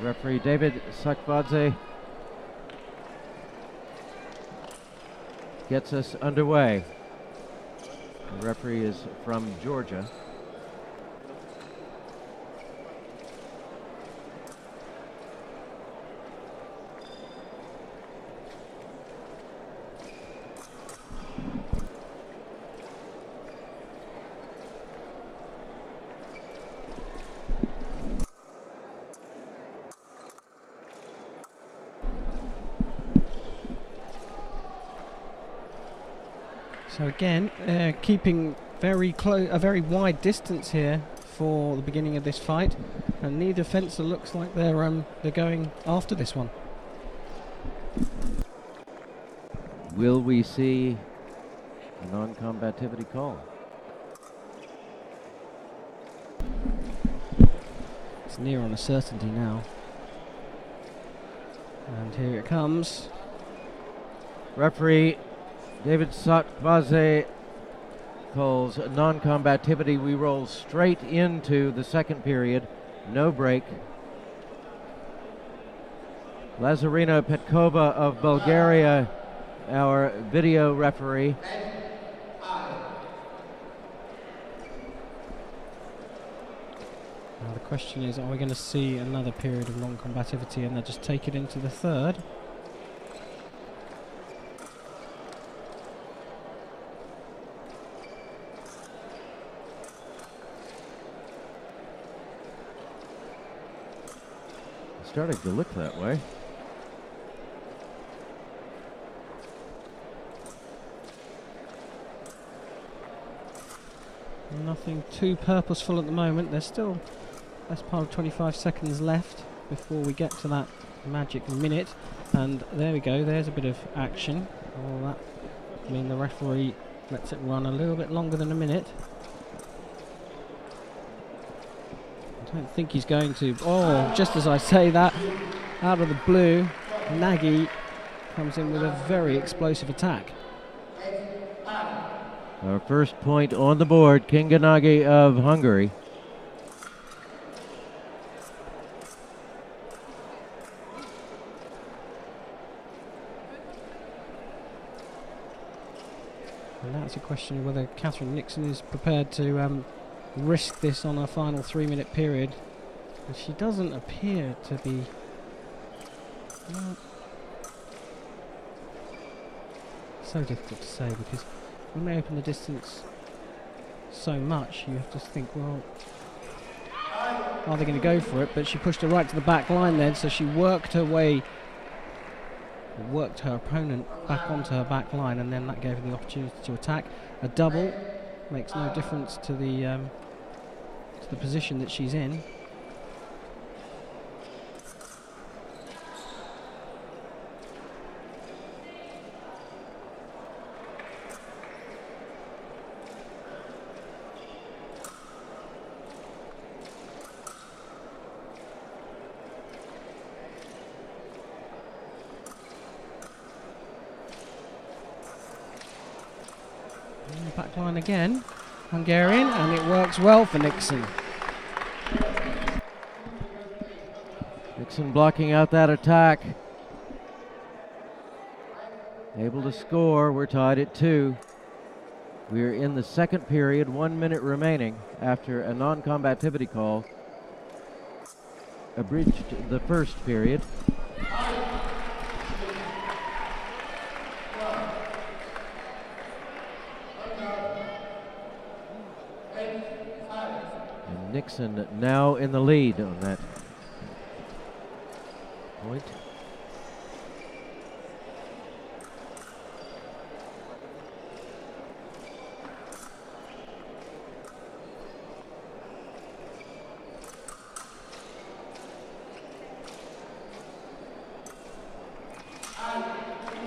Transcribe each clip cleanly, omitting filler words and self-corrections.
Referee David Sakvadze gets us underway. The referee is from Georgia. So again, keeping a very wide distance here for the beginning of this fight, and neither fencer looks like they're going after this one. Will we see a non-combativity call? It's near on a certainty now. And here it comes. Referee David Sakvadze calls non-combativity. We roll straight into the second period. No break. Lazarina Petkova of Bulgaria, our video referee. Now the question is, are we going to see another period of non-combativity and they'll just take it into the third? Starting to look that way. Nothing too purposeful at the moment. There's still best part of 25 seconds left before we get to that magic minute. And there we go, there's a bit of action. All that, I mean, the referee lets it run a little bit longer than a minute. I don't think he's going to. Oh, just as I say that, out of the blue, Nagy comes in with a very explosive attack. Our first point on the board, Nixon Nagy of Hungary. And that's a question of whether Catherine Nixon is prepared to risk this on a final 3-minute period. And she doesn't appear to be. Well, so difficult to say, because when they open the distance so much, you have to think, well, are they going to go for it? But she pushed her right to the back line then, so she worked her opponent back onto her back line, and then that gave her the opportunity to attack. A double makes no difference to the position that she's in. Back line again, Hungarian, and it works well for Nixon. Nixon blocking out that attack. Able to score. We're tied at 2. We're in the second period, 1 minute remaining after a non-combativity call abridged the first period. And Nixon now in the lead on that point.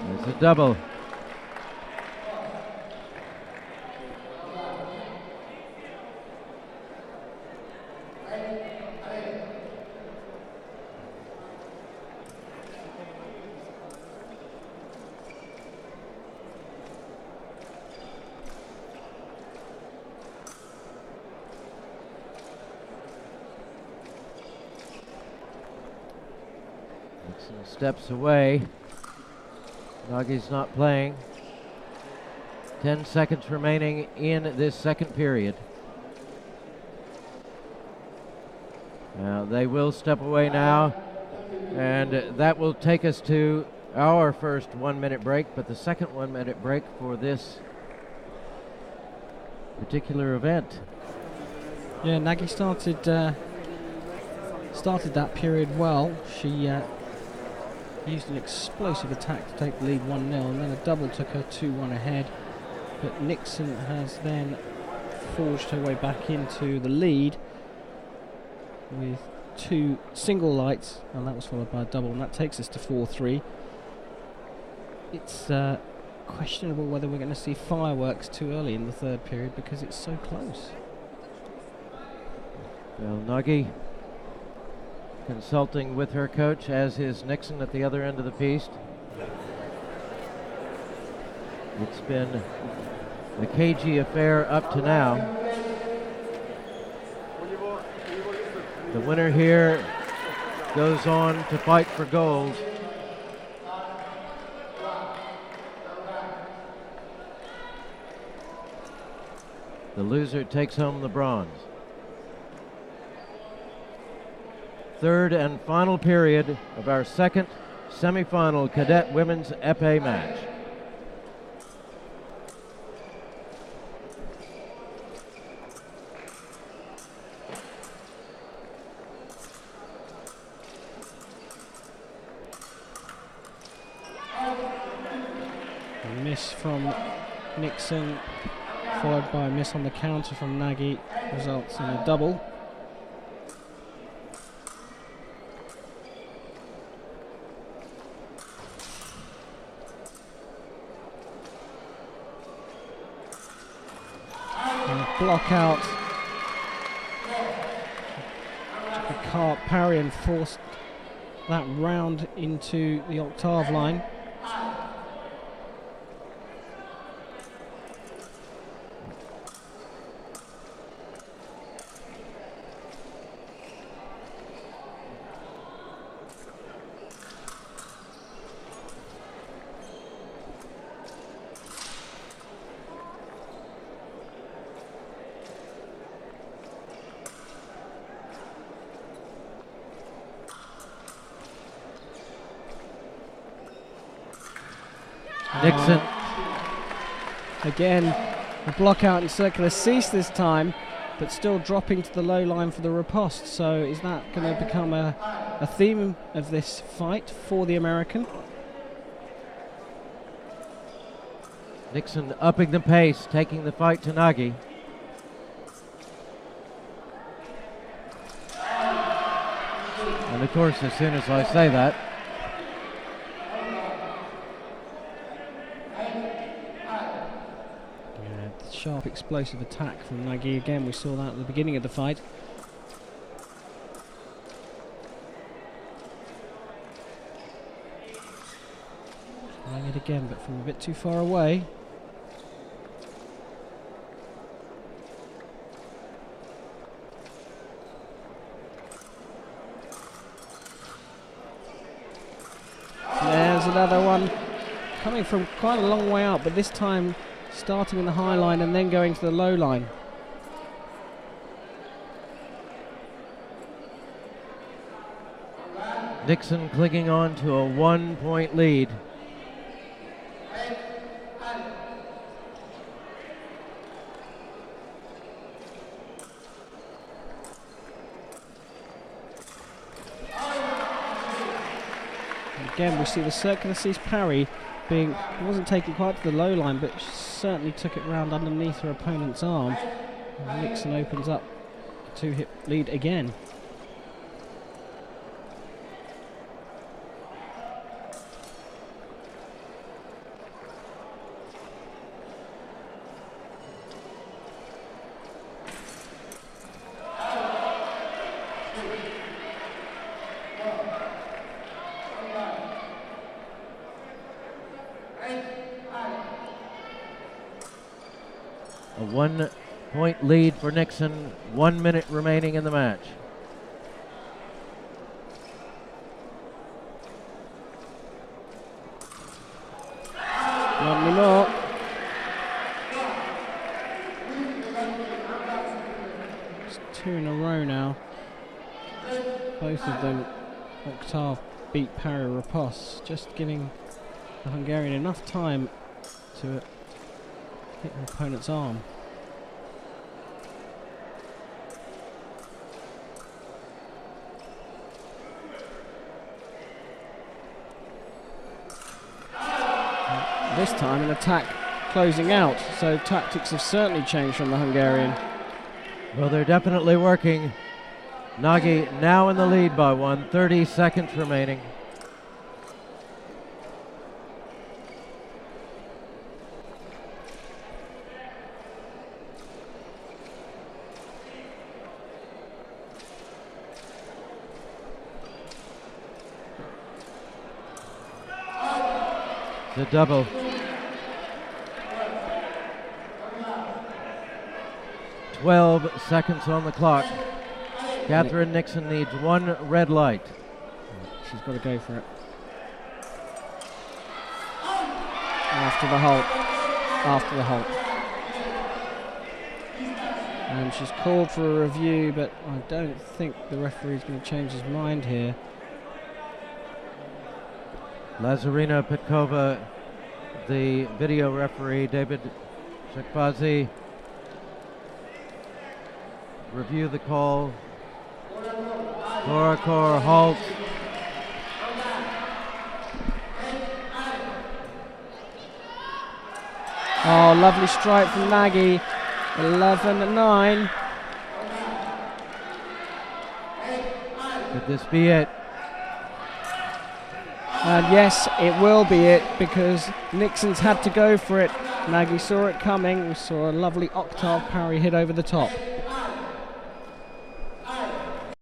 There's a double. Nixon steps away. Nagy's not playing. 10 seconds remaining in this second period. Now they will step away now, and that will take us to our first 1 minute break, but the second 1 minute break for this particular event. Yeah, Nagy started that period well. She used an explosive attack to take the lead 1-0, and then a double took her 2-1 ahead. But Nixon has then forged her way back into the lead with 2 single lights, and that was followed by a double, and that takes us to 4-3. It's questionable whether we're going to see fireworks too early in the third period because it's so close. Well, Nagy consulting with her coach, as is Nixon at the other end of the piste. It's been a cagey affair up to now. The winner here goes on to fight for gold. The loser takes home the bronze. Third and final period of our second semifinal cadet women's épée match. A miss from Nixon, followed by a miss on the counter from Nagy, results in a double. Block out, took a cart parry and forced that round into the octave line. Nixon. Again, a block out and circular cease this time, but still dropping to the low line for the riposte. So is that going to become a theme of this fight for the American? Nixon upping the pace, taking the fight to Nagy. And of course, as soon as I say that, sharp explosive attack from Nagy again. We saw that at the beginning of the fight. Trying it again, but from a bit too far away. There's another one coming from quite a long way out, but this time starting in the high line and then going to the low line. Nixon clinging on to a 1-point lead. And again, we see the circular cease parry being, it wasn't taken quite to the low line, but certainly took it round underneath her opponent's arm. And Nixon opens up a 2-hit lead again. A 1-point lead for Nixon, 1 minute remaining in the match. Not anymore. It's 2 in a row now. Both of them octave beat parry riposte, just giving the Hungarian enough time to hit her opponent's arm. This time an attack closing out, so tactics have certainly changed from the Hungarian. Well, they're definitely working. Nagy now in the lead by 1, 30 seconds remaining. The double. "12 seconds on the clock. Catherine Nixon needs 1 red light." She's got to go for it. After the halt. After the halt. And she's called for a review, but I don't think the referee's going to change his mind here. Lazarina Petkova, the video referee, David Shakbazi, review the call. Gorakor halt. Oh, lovely strike from Nagy. 11-9. Could this be it? And yes, it will be it, because Nixon's had to go for it. Nagy saw it coming. We saw a lovely octave parry hit over the top.